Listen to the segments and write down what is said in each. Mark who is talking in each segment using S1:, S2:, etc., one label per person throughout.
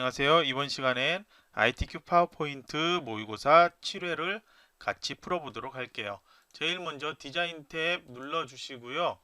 S1: 안녕하세요. 이번 시간엔 ITQ 파워포인트 모의고사 7회를 같이 풀어보도록 할게요. 제일 먼저 디자인 탭 눌러주시고요.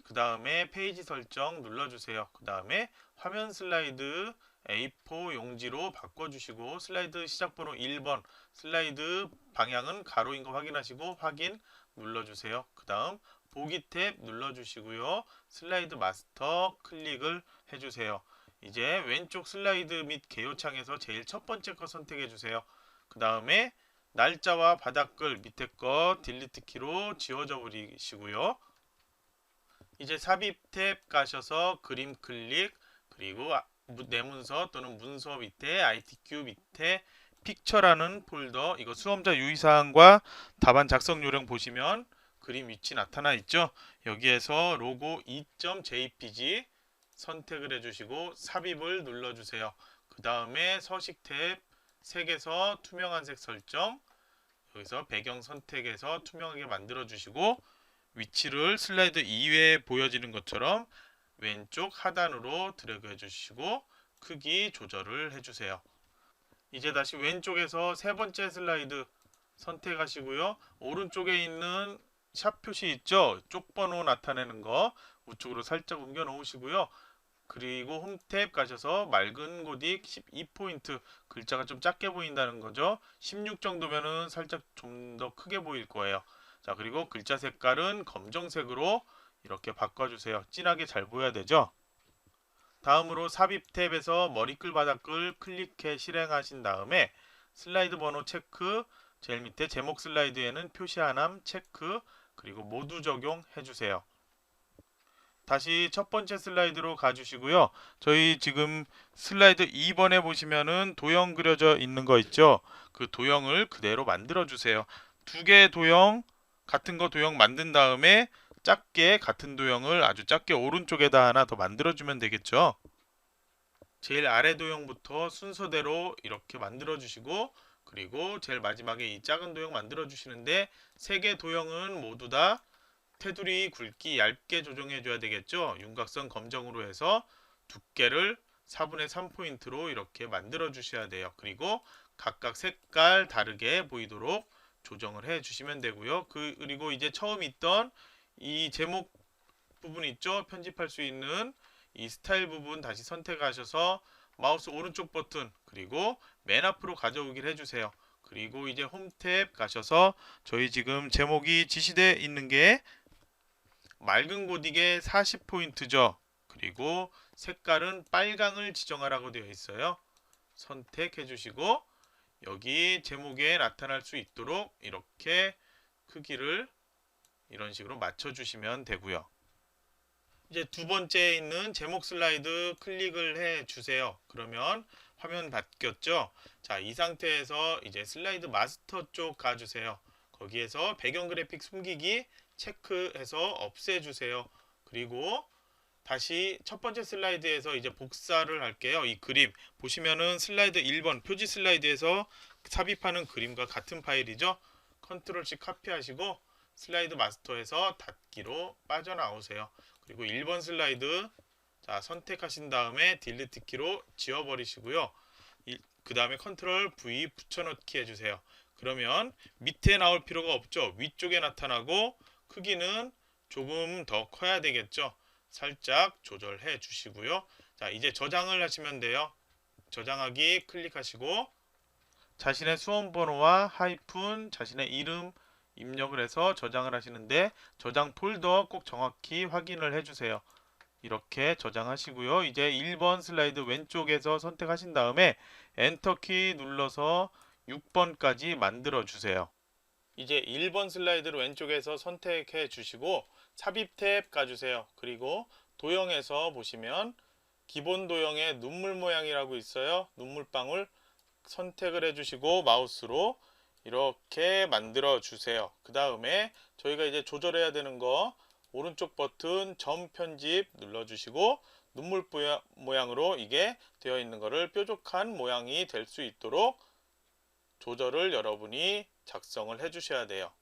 S1: 그 다음에 페이지 설정 눌러주세요. 그 다음에 화면 슬라이드 A4 용지로 바꿔주시고 슬라이드 시작번호 1번 슬라이드 방향은 가로인 거 확인하시고 확인 눌러주세요. 그 다음 보기 탭 눌러주시고요. 슬라이드 마스터 클릭을 해주세요. 이제 왼쪽 슬라이드 및 개요창에서 제일 첫 번째 거 선택해 주세요. 그 다음에 날짜와 바닥글 밑에 거 딜리트 키로 지워져 버리시고요. 이제 삽입 탭 가셔서 그림 클릭 그리고 내 문서 또는 문서 밑에 ITQ 밑에 픽처라는 폴더 이거 수험자 유의사항과 답안 작성 요령 보시면 그림 위치 나타나 있죠. 여기에서 로고 2.jpg 선택을 해주시고 삽입을 눌러주세요. 그 다음에 서식 탭 색에서 투명한 색 설정 여기서 배경 선택해서 투명하게 만들어 주시고 위치를 슬라이드 2회에 보여지는 것처럼 왼쪽 하단으로 드래그 해주시고 크기 조절을 해주세요. 이제 다시 왼쪽에서 세 번째 슬라이드 선택하시고요. 오른쪽에 있는 샵 표시 있죠? 쪽 번호 나타내는 거 우측으로 살짝 옮겨 놓으시고요. 그리고 홈 탭 가셔서 맑은 고딕 12포인트 글자가 좀 작게 보인다는 거죠. 16 정도면은 살짝 좀 더 크게 보일 거예요. 자, 그리고 글자 색깔은 검정색으로 이렇게 바꿔주세요. 진하게 잘 보여야 되죠. 다음으로 삽입 탭에서 머리글 바닥글 클릭해 실행하신 다음에 슬라이드 번호 체크 제일 밑에 제목 슬라이드에는 표시하남 체크 그리고 모두 적용해 주세요. 다시 첫 번째 슬라이드로 가주시고요. 저희 지금 슬라이드 2번에 보시면은 도형 그려져 있는 거 있죠. 그 도형을 그대로 만들어 주세요. 두 개의 도형 같은 거 도형 만든 다음에 작게 같은 도형을 아주 작게 오른쪽에다 하나 더 만들어 주면 되겠죠. 제일 아래 도형부터 순서대로 이렇게 만들어 주시고 그리고 제일 마지막에 이 작은 도형 만들어 주시는데 세 개 도형은 모두 다 테두리 굵기 얇게 조정해 줘야 되겠죠. 윤곽선 검정으로 해서 두께를 4분의 3포인트로 이렇게 만들어 주셔야 돼요. 그리고 각각 색깔 다르게 보이도록 조정을 해 주시면 되고요. 그리고 이제 처음 있던 이 제목 부분 있죠. 편집할 수 있는 이 스타일 부분 다시 선택하셔서 마우스 오른쪽 버튼 그리고 맨 앞으로 가져오기를 해주세요. 그리고 이제 홈 탭 가셔서 저희 지금 제목이 지시되어 있는 게 맑은 고딕의 40포인트죠. 그리고 색깔은 빨강을 지정하라고 되어 있어요. 선택해 주시고 여기 제목에 나타날 수 있도록 이렇게 크기를 이런 식으로 맞춰 주시면 되고요. 이제 두 번째에 있는 제목 슬라이드 클릭을 해 주세요. 그러면 화면 바뀌었죠? 자, 이 상태에서 이제 슬라이드 마스터 쪽 가주세요. 거기에서 배경 그래픽 숨기기 체크해서 없애주세요. 그리고 다시 첫 번째 슬라이드에서 이제 복사를 할게요. 이 그림 보시면은 슬라이드 1번 표지 슬라이드에서 삽입하는 그림과 같은 파일이죠. 컨트롤 C 카피하시고 슬라이드 마스터에서 닫기로 빠져나오세요. 그리고 1번 슬라이드 자 선택하신 다음에 딜리트 키로 지워버리시고요. 그 다음에 컨트롤 V 붙여넣기 해주세요. 그러면 밑에 나올 필요가 없죠. 위쪽에 나타나고 크기는 조금 더 커야 되겠죠. 살짝 조절해 주시고요. 자, 이제 저장을 하시면 돼요. 저장하기 클릭하시고 자신의 수험 번호와 하이픈 자신의 이름 입력을 해서 저장을 하시는데 저장 폴더 꼭 정확히 확인을 해주세요. 이렇게 저장하시고요. 이제 1번 슬라이드 왼쪽에서 선택하신 다음에 엔터키 눌러서 6번까지 만들어 주세요. 이제 1번 슬라이드를 왼쪽에서 선택해 주시고 삽입 탭 가주세요. 그리고 도형에서 보시면 기본 도형의 눈물 모양이라고 있어요. 눈물방울 선택을 해주시고 마우스로 이렇게 만들어 주세요. 그 다음에 저희가 이제 조절해야 되는 거 오른쪽 버튼 점 편집 눌러주시고 눈물 모양으로 이게 되어 있는 거를 뾰족한 모양이 될 수 있도록 조절을 여러분이 작성을 해 주셔야 돼요.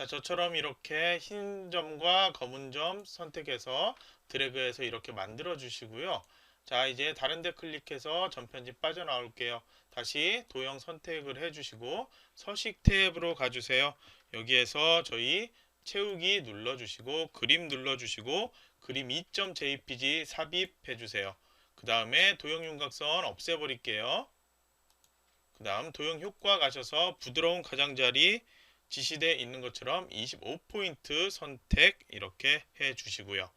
S1: 자, 저처럼 이렇게 흰 점과 검은 점 선택해서 드래그해서 이렇게 만들어 주시고요. 자, 이제 다른 데 클릭해서 전편집 빠져나올게요. 다시 도형 선택을 해주시고 서식 탭으로 가주세요. 여기에서 저희 채우기 눌러주시고 그림 눌러주시고 그림 2.jpg 삽입해주세요. 그 다음에 도형 윤곽선 없애버릴게요. 그 다음 도형 효과 가셔서 부드러운 가장자리 지시되어 있는 것처럼 25포인트 선택 이렇게 해 주시고요.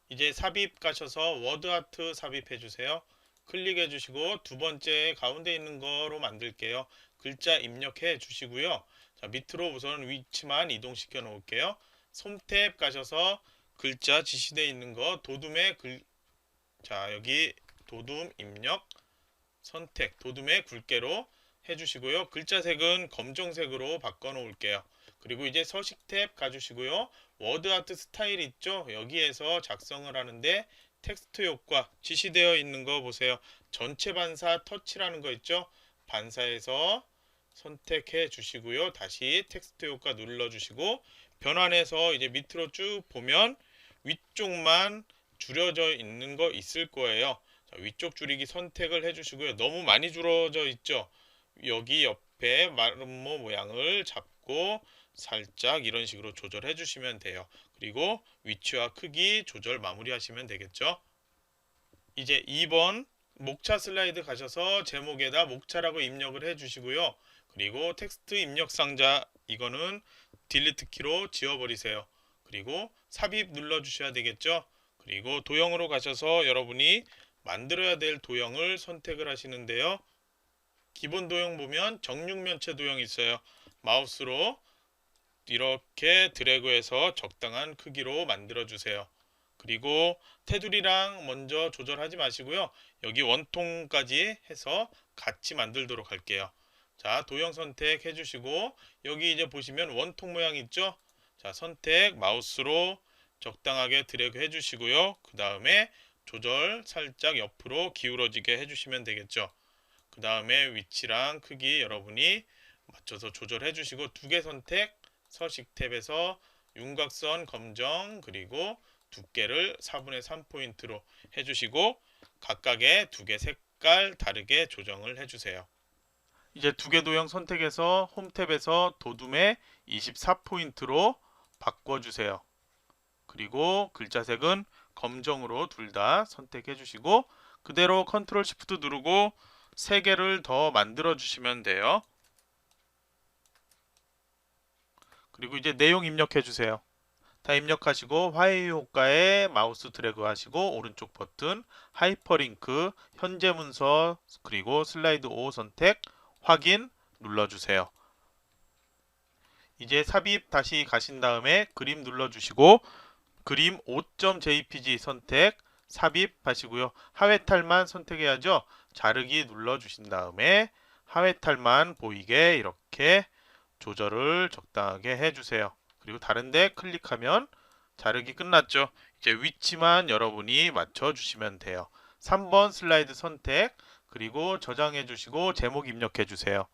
S1: 이제 삽입 가셔서 워드 아트 삽입해 주세요. 클릭해 주시고 두 번째 가운데 있는 거로 만들게요. 글자 입력해 주시고요. 자, 밑으로 우선 위치만 이동시켜 놓을게요. 솜 탭 가셔서 글자 지시되어 있는 거 도둠의 자, 여기 도둠 입력 선택 도둠의 굵게로 해주시고요. 글자 색은 검정색으로 바꿔 놓을게요. 그리고 이제 서식 탭 가주시고요. 워드 아트 스타일 있죠? 여기에서 작성을 하는데 텍스트 효과 지시되어 있는 거 보세요. 전체 반사 터치라는 거 있죠? 반사에서 선택해 주시고요. 다시 텍스트 효과 눌러 주시고 변환해서 이제 밑으로 쭉 보면 위쪽만 줄여져 있는 거 있을 거예요. 자, 위쪽 줄이기 선택을 해주시고요. 너무 많이 줄어져 있죠. 여기 옆에 마름모 모양을 잡고 살짝 이런 식으로 조절해 주시면 돼요. 그리고 위치와 크기 조절 마무리하시면 되겠죠. 이제 2번 목차 슬라이드 가셔서 제목에다 목차라고 입력을 해 주시고요. 그리고 텍스트 입력 상자 이거는 딜리트 키로 지워버리세요. 그리고 삽입 눌러 주셔야 되겠죠. 그리고 도형으로 가셔서 여러분이 만들어야 될 도형을 선택을 하시는데요. 기본 도형 보면 정육면체 도형이 있어요. 마우스로 이렇게 드래그해서 적당한 크기로 만들어 주세요. 그리고 테두리랑 먼저 조절하지 마시고요. 여기 원통까지 해서 같이 만들도록 할게요. 자, 도형 선택해 주시고 여기 이제 보시면 원통 모양 있죠? 자, 선택 마우스로 적당하게 드래그 해 주시고요. 그 다음에 조절 살짝 옆으로 기울어지게 해주시면 되겠죠. 그 다음에 위치랑 크기 여러분이 맞춰서 조절해 주시고 두 개 선택 서식 탭에서 윤곽선 검정 그리고 두께를 4분의 3포인트로 해주시고 각각의 두 개 색깔 다르게 조정을 해주세요. 이제 두 개 도형 선택해서 홈 탭에서 도둠의 24포인트로 바꿔주세요. 그리고 글자색은 검정으로 둘 다 선택해 주시고 그대로 컨트롤 시프트 누르고 3개를 더 만들어 주시면 돼요. 그리고 이제 내용 입력해 주세요. 다 입력하시고 화해유 효과에 마우스 드래그 하시고 오른쪽 버튼 하이퍼링크 현재 문서 그리고 슬라이드 5 선택 확인 눌러주세요. 이제 삽입 다시 가신 다음에 그림 눌러주시고 그림 5.jpg 선택 삽입하시고요. 하회탈만 선택해야죠. 자르기 눌러주신 다음에 하회탈만 보이게 이렇게 조절을 적당하게 해주세요. 그리고 다른데 클릭하면 자르기 끝났죠. 이제 위치만 여러분이 맞춰주시면 돼요. 3번 슬라이드 선택 그리고 저장해 주시고 제목 입력해 주세요.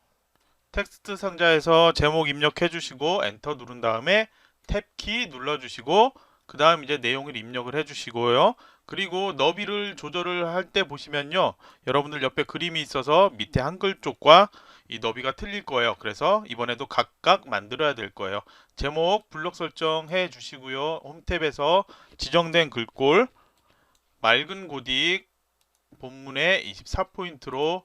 S1: 텍스트 상자에서 제목 입력해 주시고 엔터 누른 다음에 탭키 눌러 주시고 그 다음 이제 내용을 입력을 해 주시고요. 그리고 너비를 조절을 할 때 보시면요. 여러분들 옆에 그림이 있어서 밑에 한글 쪽과 이 너비가 틀릴 거예요. 그래서 이번에도 각각 만들어야 될 거예요. 제목 블록 설정해 주시고요. 홈탭에서 지정된 글꼴 맑은 고딕 본문의 24포인트로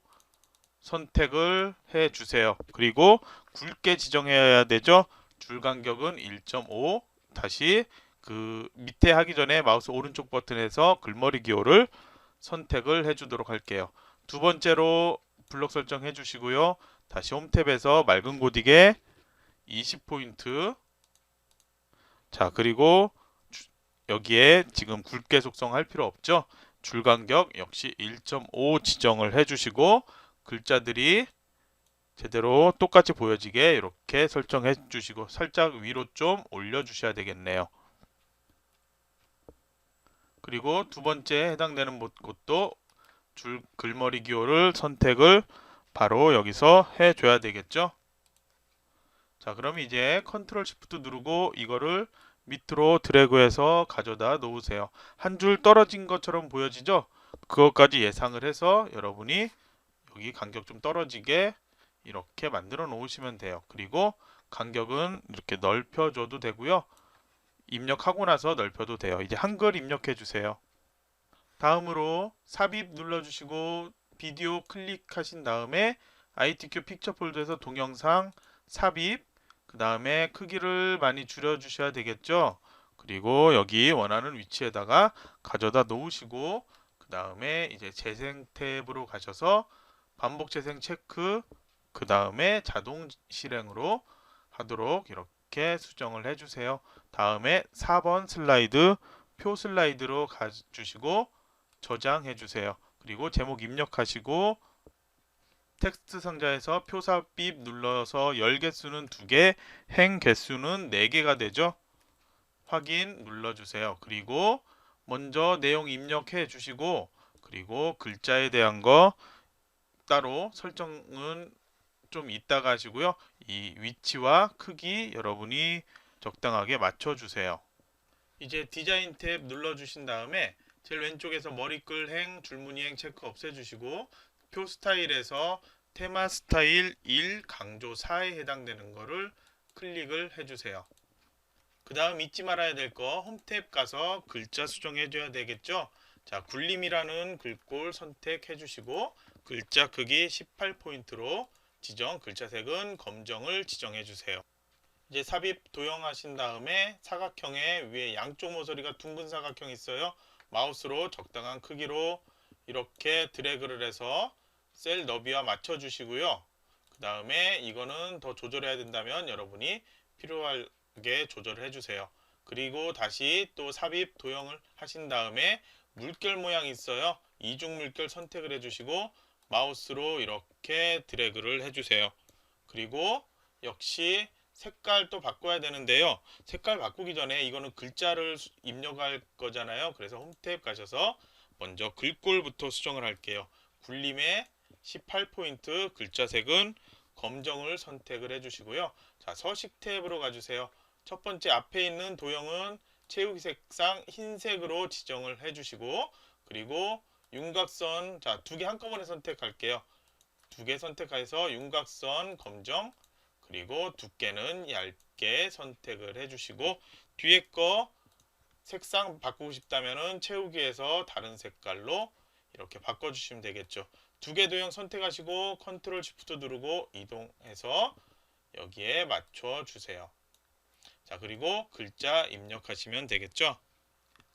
S1: 선택을 해 주세요. 그리고 굵게 지정해야 되죠. 줄 간격은 1.5 다시 그 밑에 하기 전에 마우스 오른쪽 버튼에서 글머리 기호를 선택을 해 주도록 할게요. 두 번째로 블록 설정해 주시고요. 다시 홈탭에서 맑은 고딕에 20포인트 자 그리고 여기에 지금 굵게 속성할 필요 없죠. 줄 간격 역시 1.5 지정을 해주시고 글자들이 제대로 똑같이 보여지게 이렇게 설정해 주시고 살짝 위로 좀 올려 주셔야 되겠네요. 그리고 두 번째 해당되는 곳도 줄 글머리 기호를 선택을 바로 여기서 해줘야 되겠죠. 자, 그럼 이제 컨트롤 시프트 누르고 이거를 밑으로 드래그해서 가져다 놓으세요. 한 줄 떨어진 것처럼 보여지죠? 그것까지 예상을 해서 여러분이 여기 간격 좀 떨어지게 이렇게 만들어 놓으시면 돼요. 그리고 간격은 이렇게 넓혀줘도 되고요. 입력하고 나서 넓혀도 돼요. 이제 한글 입력해 주세요. 다음으로 삽입 눌러주시고 비디오 클릭하신 다음에 ITQ 픽처 폴더에서 동영상 삽입, 그 다음에 크기를 많이 줄여주셔야 되겠죠. 그리고 여기 원하는 위치에다가 가져다 놓으시고 그 다음에 이제 재생 탭으로 가셔서 반복 재생 체크, 그 다음에 자동 실행으로 하도록 이렇게 수정을 해주세요. 다음에 4번 슬라이드, 표 슬라이드로 가주시고 저장해 주세요. 그리고 제목 입력하시고 텍스트 상자에서 표 삽입 눌러서 열 개수는 2개, 행 개수는 4개가 되죠. 확인 눌러주세요. 그리고 먼저 내용 입력해 주시고 그리고 글자에 대한 거 따로 설정은 좀 이따가 하시고요. 이 위치와 크기 여러분이 적당하게 맞춰주세요. 이제 디자인 탭 눌러주신 다음에 제일 왼쪽에서 머리글 행, 줄무늬 행 체크 없애주시고 표 스타일에서 테마 스타일 1 강조 4에 해당되는 거를 클릭을 해주세요. 그 다음 잊지 말아야 될 거 홈 탭 가서 글자 수정해줘야 되겠죠. 자, 굴림이라는 글꼴 선택해 주시고 글자 크기 18포인트로 지정, 글자 색은 검정을 지정해 주세요. 이제 삽입 도형하신 다음에 사각형의 위에 양쪽 모서리가 둥근 사각형이 있어요. 마우스로 적당한 크기로 이렇게 드래그를 해서 셀 너비와 맞춰 주시고요. 그 다음에 이거는 더 조절해야 된다면 여러분이 필요하게 조절을 해주세요. 그리고 다시 또 삽입 도형을 하신 다음에 물결 모양이 있어요. 이중 물결 선택을 해주시고 마우스로 이렇게 드래그를 해주세요. 그리고 역시 색깔 또 바꿔야 되는데요. 색깔 바꾸기 전에 이거는 글자를 입력할 거잖아요. 그래서 홈 탭 가셔서 먼저 글꼴부터 수정을 할게요. 굴림의 18포인트 글자색은 검정을 선택을 해주시고요. 자, 서식 탭으로 가주세요. 첫 번째 앞에 있는 도형은 채우기 색상 흰색으로 지정을 해주시고 그리고 윤곽선, 자, 2개 한꺼번에 선택할게요. 2개 선택해서 윤곽선 검정, 그리고 두께는 얇게 선택을 해주시고 뒤에 거 색상 바꾸고 싶다면 채우기에서 다른 색깔로 이렇게 바꿔주시면 되겠죠. 2개 도형 선택하시고 컨트롤 시프트 누르고 이동해서 여기에 맞춰주세요. 자, 그리고 글자 입력하시면 되겠죠.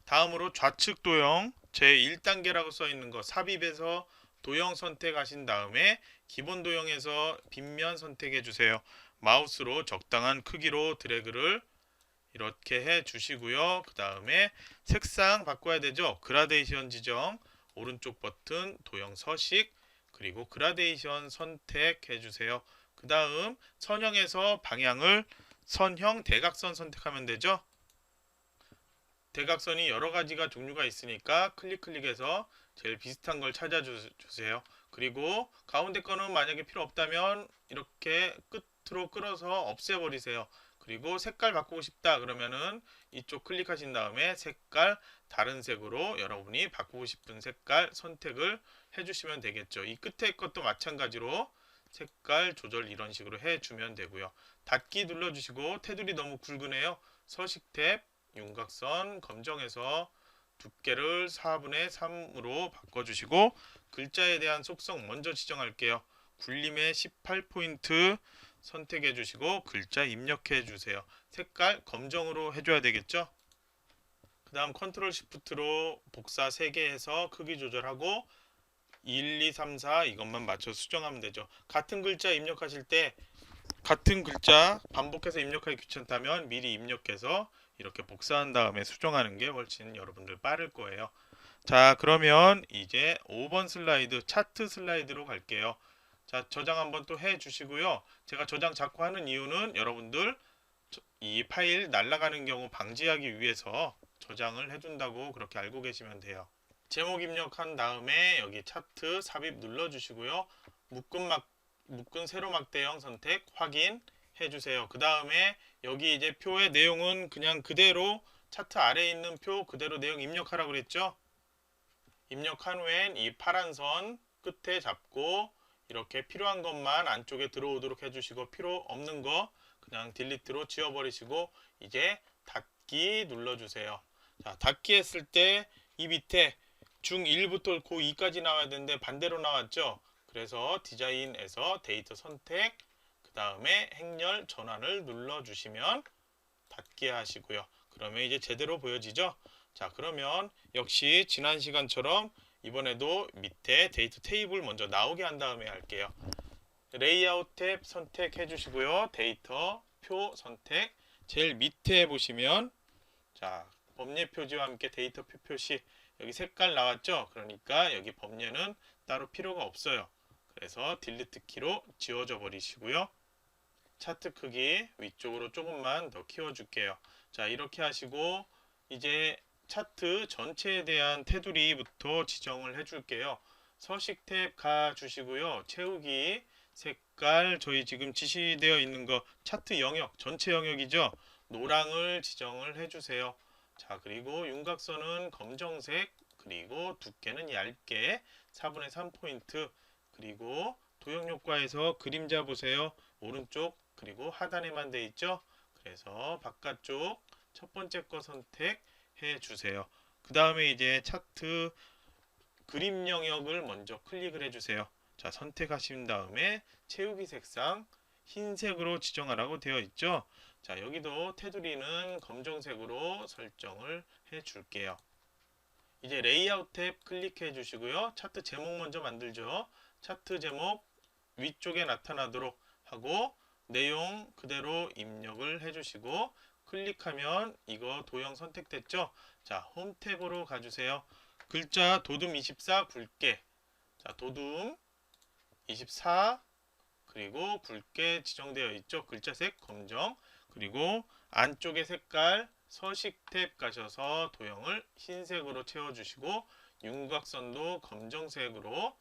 S1: 다음으로 좌측 도형 제1단계라고 써있는 거 삽입에서 도형 선택하신 다음에 기본 도형에서 빗면 선택해 주세요. 마우스로 적당한 크기로 드래그를 이렇게 해 주시고요. 그 다음에 색상 바꿔야 되죠. 그라데이션 지정, 오른쪽 버튼 도형 서식, 그리고 그라데이션 선택해 주세요. 그 다음 선형에서 방향을 선형 대각선 선택하면 되죠. 대각선이 여러 가지가 종류가 있으니까 클릭해서 제일 비슷한 걸 찾아주세요. 그리고 가운데 거는 만약에 필요 없다면 이렇게 끝으로 끌어서 없애버리세요. 그리고 색깔 바꾸고 싶다 그러면은 이쪽 클릭하신 다음에 색깔 다른 색으로 여러분이 바꾸고 싶은 색깔 선택을 해주시면 되겠죠. 이 끝에 것도 마찬가지로 색깔 조절 이런 식으로 해주면 되고요. 닫기 눌러주시고 테두리 너무 굵으네요. 서식 탭 윤곽선 검정에서 두께를 4분의 3으로 바꿔주시고 글자에 대한 속성 먼저 지정할게요. 굴림의 18포인트 선택해 주시고 글자 입력해 주세요. 색깔 검정으로 해줘야 되겠죠. 그 다음 컨트롤 시프트로 복사 3개 해서 크기 조절하고 1, 2, 3, 4 이것만 맞춰 수정하면 되죠. 같은 글자 입력하실 때 같은 글자 반복해서 입력하기 귀찮다면 미리 입력해서 이렇게 복사한 다음에 수정하는 게 훨씬 여러분들 빠를 거예요. 자, 그러면 이제 5번 슬라이드 차트 슬라이드로 갈게요. 자, 저장 한번 또 해 주시고요. 제가 저장 자꾸 하는 이유는 여러분들 이 파일 날아가는 경우 방지하기 위해서 저장을 해준다고 그렇게 알고 계시면 돼요. 제목 입력한 다음에 여기 차트 삽입 눌러 주시고요. 묶은 세로 막대형 선택 확인 해주세요. 그 다음에 여기 이제 표의 내용은 그냥 그대로 차트 아래에 있는 표 그대로 내용 입력하라고 그랬죠. 입력한 후엔 이 파란 선 끝에 잡고 이렇게 필요한 것만 안쪽에 들어오도록 해주시고 필요 없는 거 그냥 딜리트로 지워버리시고 이제 닫기 눌러주세요. 자, 닫기 했을 때 이 밑에 중1부터 고2까지 나와야 되는데 반대로 나왔죠. 그래서 디자인에서 데이터 선택 그 다음에 행렬 전환을 눌러주시면 닫기 하시고요. 그러면 이제 제대로 보여지죠. 자, 그러면 역시 지난 시간처럼 이번에도 밑에 데이터 테이블 먼저 나오게 한 다음에 할게요. 레이아웃 탭 선택해 주시고요. 데이터 표 선택 제일 밑에 보시면 자, 범례 표지와 함께 데이터 표 표시 여기 색깔 나왔죠? 그러니까 여기 범례는 따로 필요가 없어요. 그래서 딜리트 키로 지워져 버리시고요. 차트 크기 위쪽으로 조금만 더 키워줄게요. 자, 이렇게 하시고 이제 차트 전체에 대한 테두리부터 지정을 해줄게요. 서식 탭 가주시고요. 채우기 색깔 저희 지금 지시되어 있는 거 차트 영역 전체 영역이죠. 노랑을 지정을 해주세요. 자, 그리고 윤곽선은 검정색 그리고 두께는 얇게 4분의 3포인트 그리고 도형효과에서 그림자 보세요. 오른쪽 그리고 하단에만 돼 있죠. 그래서 바깥쪽 첫 번째 거 선택해 주세요. 그 다음에 이제 차트 그림 영역을 먼저 클릭을 해주세요. 자, 선택하신 다음에 채우기 색상 흰색으로 지정하라고 되어 있죠. 자, 여기도 테두리는 검정색으로 설정을 해 줄게요. 이제 레이아웃 탭 클릭해 주시고요. 차트 제목 먼저 만들죠. 차트 제목 위쪽에 나타나도록 하고 내용 그대로 입력을 해주시고 클릭하면 이거 도형 선택됐죠. 자, 홈 탭으로 가주세요. 글자 도둠 24 굵게 자, 도둠 24 그리고 굵게 지정되어 있죠. 글자색 검정 그리고 안쪽의 색깔 서식 탭 가셔서 도형을 흰색으로 채워주시고 윤곽선도 검정색으로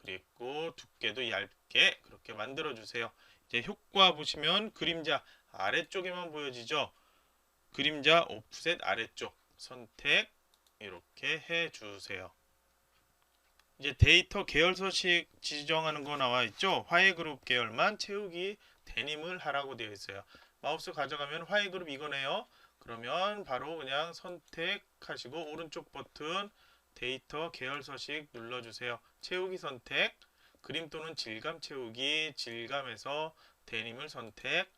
S1: 그리고 두께도 얇게 그렇게 만들어 주세요. 이제 효과 보시면 그림자 아래쪽에만 보여지죠. 그림자 오프셋 아래쪽 선택 이렇게 해 주세요. 이제 데이터 계열 서식 지정하는 거 나와 있죠. 화해 그룹 계열만 채우기 데님을 하라고 되어 있어요. 마우스 가져가면 화해 그룹 이거네요. 그러면 바로 그냥 선택하시고 오른쪽 버튼 데이터 계열 서식 눌러주세요. 채우기 선택 그림 또는 질감 채우기 질감에서 데님을 선택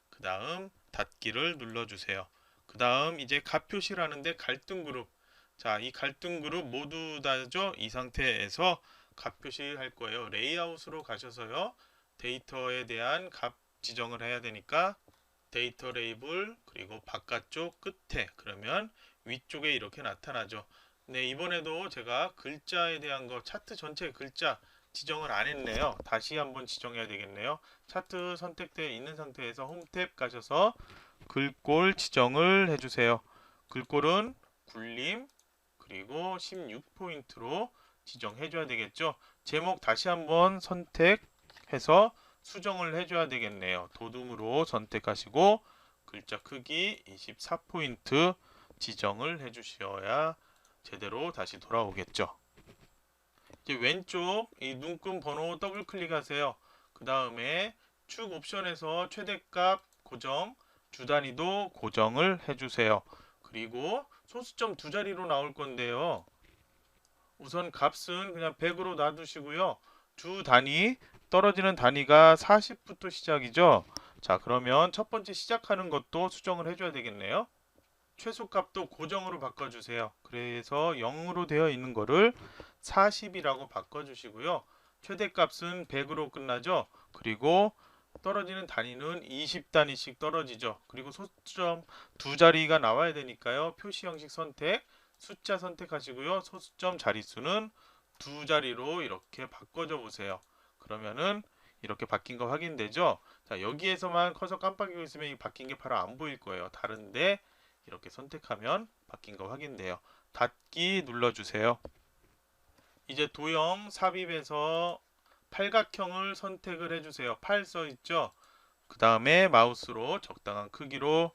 S1: 그 다음 닫기를 눌러주세요. 그 다음 이제 값 표시라는데 갈등 그룹 자, 이 갈등 그룹 모두 다죠. 이 상태에서 값 표시할 거예요. 레이아웃으로 가셔서요. 데이터에 대한 값 지정을 해야 되니까 데이터 레이블 그리고 바깥쪽 끝에 그러면 위쪽에 이렇게 나타나죠. 네, 이번에도 제가 글자에 대한 거 차트 전체 글자 지정을 안 했네요. 다시 한번 지정해야 되겠네요. 차트 선택되어 있는 상태에서 홈 탭 가셔서 글꼴 지정을 해주세요. 글꼴은 굴림 그리고 16포인트로 지정해줘야 되겠죠. 제목 다시 한번 선택해서 수정을 해줘야 되겠네요. 도둠으로 선택하시고 글자 크기 24포인트 지정을 해주셔야 제대로 다시 돌아오겠죠. 이제 왼쪽 이 눈금 번호 더블 클릭하세요. 그 다음에 축 옵션에서 최대값 고정, 주 단위도 고정을 해주세요. 그리고 소수점 두 자리로 나올 건데요. 우선 값은 그냥 100으로 놔두시고요. 주 단위 떨어지는 단위가 40부터 시작이죠. 자, 그러면 첫 번째 시작하는 것도 수정을 해줘야 되겠네요. 최소값도 고정으로 바꿔주세요. 그래서 0으로 되어 있는 거를 40이라고 바꿔주시고요. 최대값은 100으로 끝나죠. 그리고 떨어지는 단위는 20단위씩 떨어지죠. 그리고 소수점 두 자리가 나와야 되니까요. 표시 형식 선택, 숫자 선택하시고요. 소수점 자릿수는 두 자리로 이렇게 바꿔줘 보세요. 그러면은 이렇게 바뀐 거 확인되죠. 자, 여기에서만 커서 깜빡이고 있으면 이 바뀐 게 바로 안 보일 거예요. 다른데 이렇게 선택하면 바뀐 거 확인돼요. 닫기 눌러주세요. 이제 도형 삽입에서 팔각형을 선택을 해주세요. 8 써있죠. 그 다음에 마우스로 적당한 크기로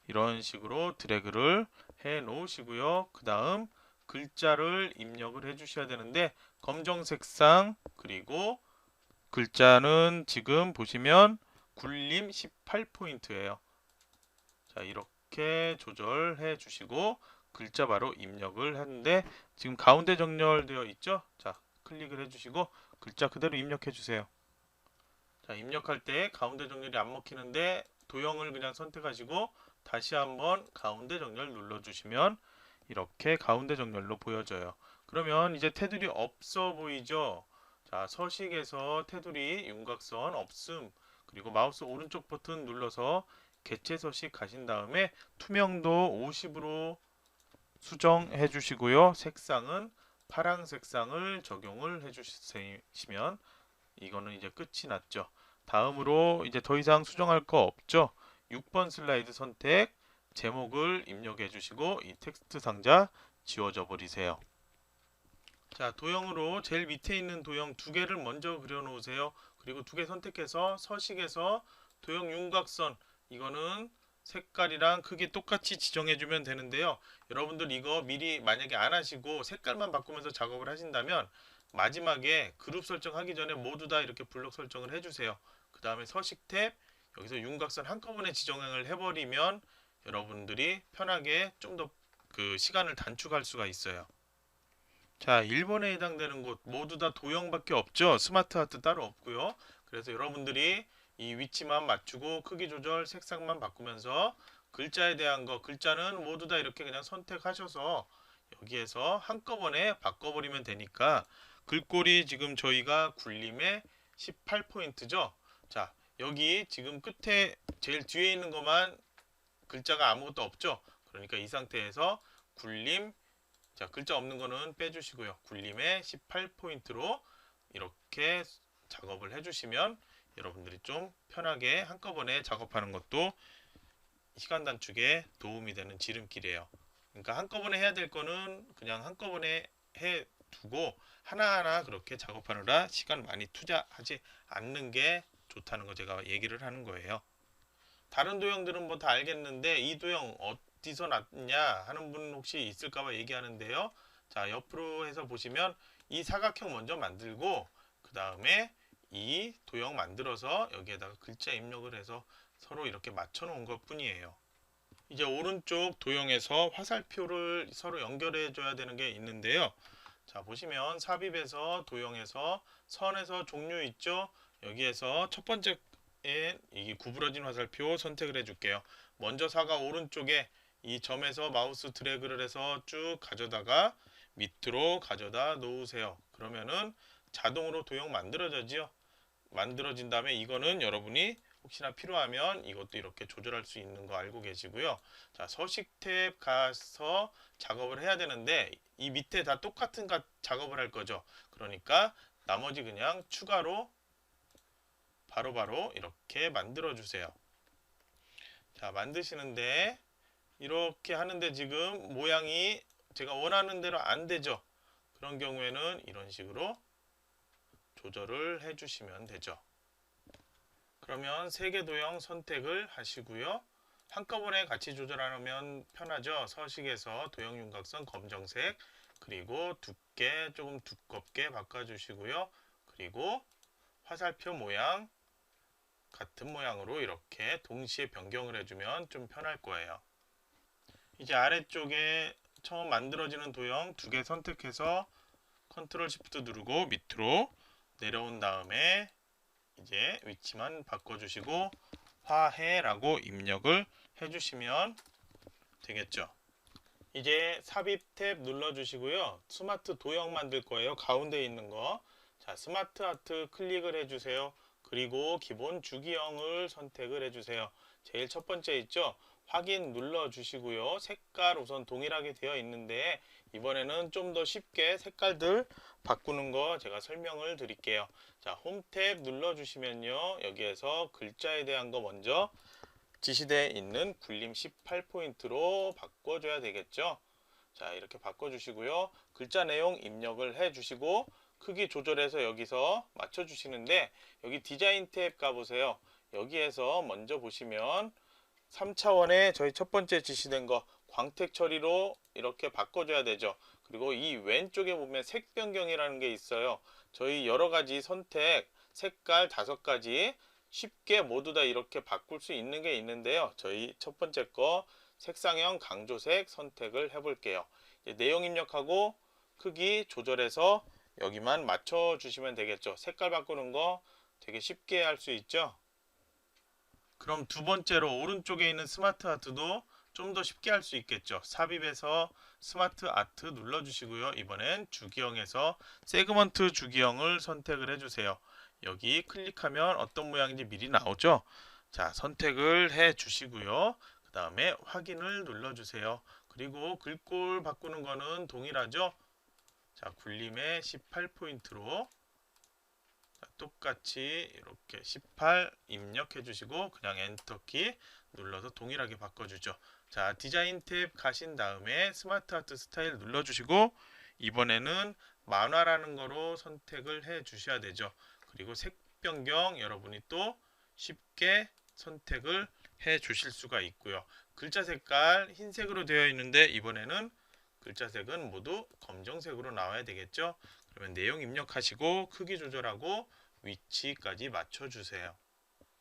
S1: 이런 식으로 드래그를 해 놓으시고요. 그 다음 글자를 입력을 해 주셔야 되는데 검정색상 그리고 글자는 지금 보시면 굴림 18포인트예요. 자, 이렇게 조절해 주시고 글자 바로 입력을 하는데 지금 가운데 정렬되어 있죠? 자, 클릭을 해 주시고 글자 그대로 입력해 주세요. 자, 입력할 때 가운데 정렬이 안 먹히는데 도형을 그냥 선택하시고 다시 한번 가운데 정렬 눌러주시면 이렇게 가운데 정렬로 보여져요. 그러면 이제 테두리 없어 보이죠? 자, 서식에서 테두리 윤곽선 없음 그리고 마우스 오른쪽 버튼 눌러서 개체 서식 가신 다음에 투명도 50으로 수정해 주시고요. 색상은 파랑 색상을 적용을 해 주시면 이거는 이제 끝이 났죠. 다음으로 이제 더 이상 수정할 거 없죠. 6번 슬라이드 선택, 제목을 입력해 주시고 이 텍스트 상자 지워져 버리세요. 자, 도형으로 제일 밑에 있는 도형 두 개를 먼저 그려 놓으세요. 그리고 두 개 선택해서 서식에서 도형 윤곽선 이거는 색깔이랑 크기 똑같이 지정해 주면 되는데요. 여러분들 이거 미리 만약에 안 하시고 색깔만 바꾸면서 작업을 하신다면 마지막에 그룹 설정하기 전에 모두 다 이렇게 블록 설정을 해주세요. 그 다음에 서식 탭 여기서 윤곽선 한꺼번에 지정을 해버리면 여러분들이 편하게 좀 더 그 시간을 단축할 수가 있어요. 자, 1번에 해당되는 곳 모두 다 도형밖에 없죠. 스마트 아트 따로 없고요. 그래서 여러분들이 이 위치만 맞추고 크기 조절, 색상만 바꾸면서 글자에 대한 거, 글자는 모두 다 이렇게 그냥 선택하셔서 여기에서 한꺼번에 바꿔버리면 되니까 글꼴이 지금 저희가 굴림에 18포인트죠. 자, 여기 지금 끝에 제일 뒤에 있는 것만 글자가 아무것도 없죠. 그러니까 이 상태에서 굴림 자, 글자 없는 거는 빼주시고요. 굴림에 18포인트로 이렇게 작업을 해주시면 여러분들이 좀 편하게 한꺼번에 작업하는 것도 시간 단축에 도움이 되는 지름길이에요. 그러니까 한꺼번에 해야 될 거는 그냥 한꺼번에 해 두고 하나하나 그렇게 작업하느라 시간 많이 투자하지 않는 게 좋다는 거 제가 얘기를 하는 거예요. 다른 도형들은 뭐 다 알겠는데 이 도형 어디서 났냐 하는 분 혹시 있을까봐 얘기하는데요. 자, 옆으로 해서 보시면 이 사각형 먼저 만들고 그 다음에 이 도형 만들어서 여기에다가 글자 입력을 해서 서로 이렇게 맞춰 놓은 것 뿐이에요. 이제 오른쪽 도형에서 화살표를 서로 연결해 줘야 되는 게 있는데요. 자, 보시면 삽입에서 도형에서 선에서 종류 있죠. 여기에서 첫 번째 이 구부러진 화살표 선택을 해줄게요. 먼저 사각 오른쪽에 이 점에서 마우스 드래그를 해서 쭉 가져다가 밑으로 가져다 놓으세요. 그러면은 자동으로 도형 만들어지죠. 만들어진 다음에 이거는 여러분이 혹시나 필요하면 이것도 이렇게 조절할 수 있는 거 알고 계시고요. 자, 서식 탭 가서 작업을 해야 되는데 이 밑에 다 똑같은 작업을 할 거죠. 그러니까 나머지 그냥 추가로 바로바로 이렇게 만들어 주세요. 자, 만드시는데 이렇게 하는데 지금 모양이 제가 원하는 대로 안 되죠. 그런 경우에는 이런 식으로 조절을 해 주시면 되죠. 그러면 3개 도형 선택을 하시고요. 한꺼번에 같이 조절하면 편하죠. 서식에서 도형 윤곽선 검정색 그리고 두께 조금 두껍게 바꿔주시고요. 그리고 화살표 모양 같은 모양으로 이렇게 동시에 변경을 해주면 좀 편할 거예요. 이제 아래쪽에 처음 만들어지는 도형 2개 선택해서 컨트롤 시프트 누르고 밑으로 내려온 다음에 이제 위치만 바꿔주시고 화해라고 입력을 해주시면 되겠죠. 이제 삽입 탭 눌러주시고요. 스마트 도형 만들 거예요. 가운데 있는 거. 자, 스마트 아트 클릭을 해주세요. 그리고 기본 주기형을 선택을 해주세요. 제일 첫 번째 있죠. 확인 눌러주시고요. 색깔 우선 동일하게 되어 있는데 이번에는 좀 더 쉽게 색깔들 바꾸는 거 제가 설명을 드릴게요. 자, 홈 탭 눌러주시면요. 여기에서 글자에 대한 거 먼저 지시되어 있는 굴림 18포인트로 바꿔줘야 되겠죠. 자, 이렇게 바꿔주시고요. 글자 내용 입력을 해주시고 크기 조절해서 여기서 맞춰주시는데 여기 디자인 탭 가보세요. 여기에서 먼저 보시면 3차원에 저희 첫 번째 지시된 거 광택 처리로 이렇게 바꿔줘야 되죠. 그리고 이 왼쪽에 보면 색 변경이라는 게 있어요. 저희 여러 가지 선택, 색깔 5가지 쉽게 모두 다 이렇게 바꿀 수 있는 게 있는데요. 저희 첫 번째 거 색상형 강조색 선택을 해볼게요. 내용 입력하고 크기 조절해서 여기만 맞춰 주시면 되겠죠. 색깔 바꾸는 거 되게 쉽게 할 수 있죠. 그럼 두 번째로 오른쪽에 있는 스마트 아트도 좀 더 쉽게 할 수 있겠죠. 삽입에서 스마트 아트 눌러주시고요. 이번엔 주기형에서 세그먼트 주기형을 선택을 해주세요. 여기 클릭하면 어떤 모양인지 미리 나오죠. 자, 선택을 해주시고요. 그 다음에 확인을 눌러주세요. 그리고 글꼴 바꾸는 거는 동일하죠. 자, 굴림에 18포인트로 똑같이 이렇게 18 입력해 주시고 그냥 엔터키 눌러서 동일하게 바꿔주죠. 자, 디자인 탭 가신 다음에 스마트 아트 스타일 눌러주시고 이번에는 만화라는 거로 선택을 해 주셔야 되죠. 그리고 색 변경 여러분이 또 쉽게 선택을 해 주실 수가 있고요. 글자 색깔 흰색으로 되어 있는데 이번에는 글자 색은 모두 검정색으로 나와야 되겠죠. 그러면 내용 입력하시고 크기 조절하고 위치까지 맞춰주세요.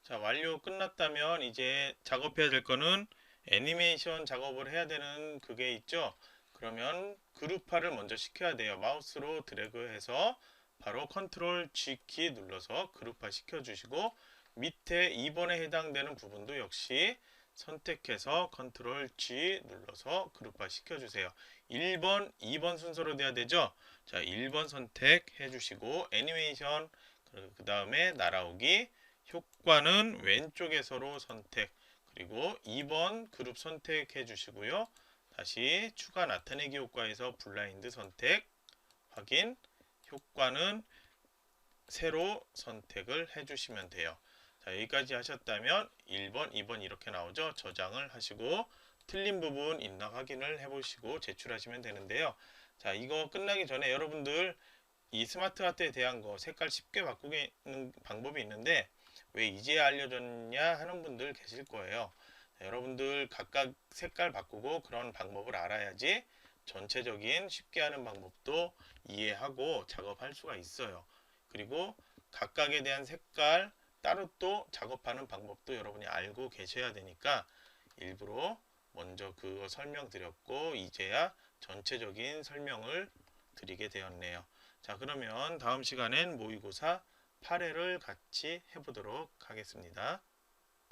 S1: 자, 완료 끝났다면 이제 작업해야 될 거는 애니메이션 작업을 해야 되는 그게 있죠. 그러면 그룹화를 먼저 시켜야 돼요. 마우스로 드래그해서 바로 컨트롤 G키 눌러서 그룹화 시켜주시고 밑에 2번에 해당되는 부분도 역시 선택해서 컨트롤 G 눌러서 그룹화 시켜주세요. 1번, 2번 순서로 돼야 되죠. 자, 1번 선택해 주시고 애니메이션 그 다음에 날아오기 효과는 왼쪽에서로 선택 그리고 2번 그룹 선택해 주시고요. 다시 추가 나타내기 효과에서 블라인드 선택 확인 효과는 세로 선택을 해주시면 돼요. 자, 여기까지 하셨다면 1번, 2번 이렇게 나오죠. 저장을 하시고 틀린 부분 있나 확인을 해보시고 제출하시면 되는데요. 자, 이거 끝나기 전에 여러분들 이 스마트 아트에 대한 거 색깔 쉽게 바꾸는 방법이 있는데 왜 이제 알려줬냐 하는 분들 계실 거예요. 자, 여러분들 각각 색깔 바꾸고 그런 방법을 알아야지 전체적인 쉽게 하는 방법도 이해하고 작업할 수가 있어요. 그리고 각각에 대한 색깔 따로 또 작업하는 방법도 여러분이 알고 계셔야 되니까 일부러 먼저 그거 설명드렸고 이제야 전체적인 설명을 드리게 되었네요. 자, 그러면 다음 시간엔 모의고사 8회를 같이 해보도록 하겠습니다.